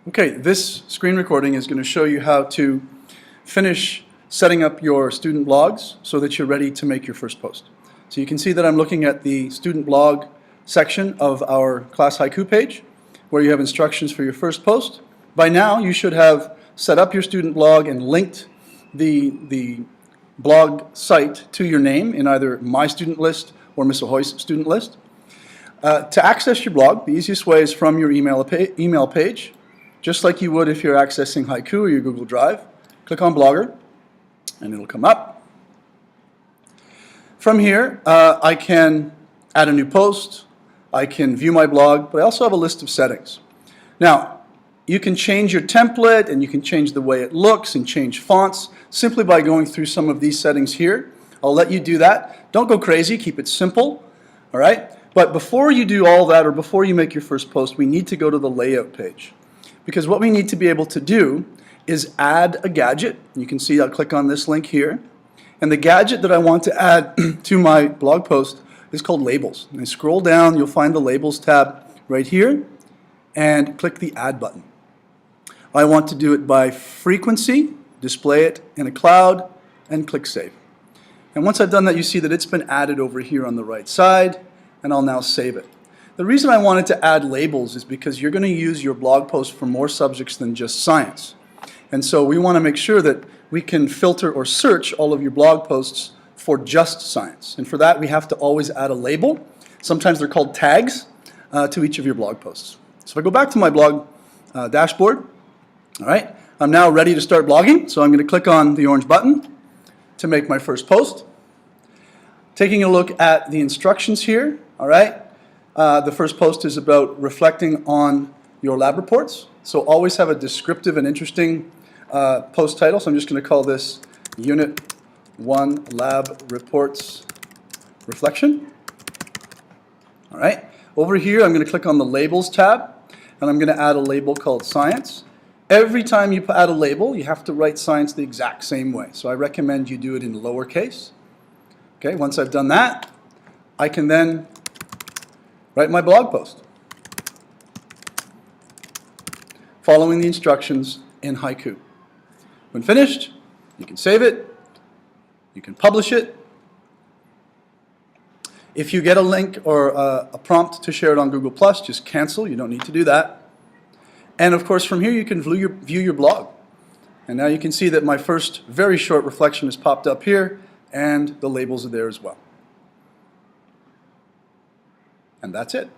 Okay, this screen recording is going to show you how to finish setting up your student blogs so that you're ready to make your first post. So you can see that I'm looking at the student blog section of our Class Haiku page where you have instructions for your first post. By now you should have set up your student blog and linked the blog site to your name in either My Student List or Miss Ahoy's Student List. To access your blog, the easiest way is from your email page, just like you would if you're accessing Haiku or your Google Drive. Click on Blogger, and it'll come up. From here, I can add a new post, I can view my blog, but I also have a list of settings. Now, you can change your template, and you can change the way it looks, and change fonts, simply by going through some of these settings here. I'll let you do that. Don't go crazy, keep it simple, all right? But before you do all that, or before you make your first post, we need to go to the layout page. Because what we need to be able to do is add a gadget. You can see I'll click on this link here. And the gadget that I want to add to my blog post is called Labels. And I scroll down, you'll find the Labels tab right here, and click the Add button. I want to do it by frequency, display it in a cloud, and click Save. And once I've done that, you see that it's been added over here on the right side, and I'll now save it. The reason I wanted to add labels is because you're going to use your blog post for more subjects than just science. And so we want to make sure that we can filter or search all of your blog posts for just science. And for that, we have to always add a label. Sometimes they're called tags to each of your blog posts. So if I go back to my blog dashboard, all right, I'm now ready to start blogging. So I'm going to click on the orange button to make my first post. Taking a look at the instructions here, all right. The first post is about reflecting on your lab reports. So always have a descriptive and interesting post title. So I'm just going to call this Unit 1 Lab Reports Reflection. All right. Over here, I'm going to click on the Labels tab, and I'm going to add a label called Science. Every time you add a label, you have to write science the exact same way. So I recommend you do it in lowercase. Okay. Once I've done that, I can then write my blog post, following the instructions in Haiku. When finished, you can save it, you can publish it. If you get a link or a prompt to share it on Google+, just cancel, you don't need to do that. And of course from here you can view your blog. And now you can see that my first very short reflection has popped up here, and the labels are there as well. And that's it.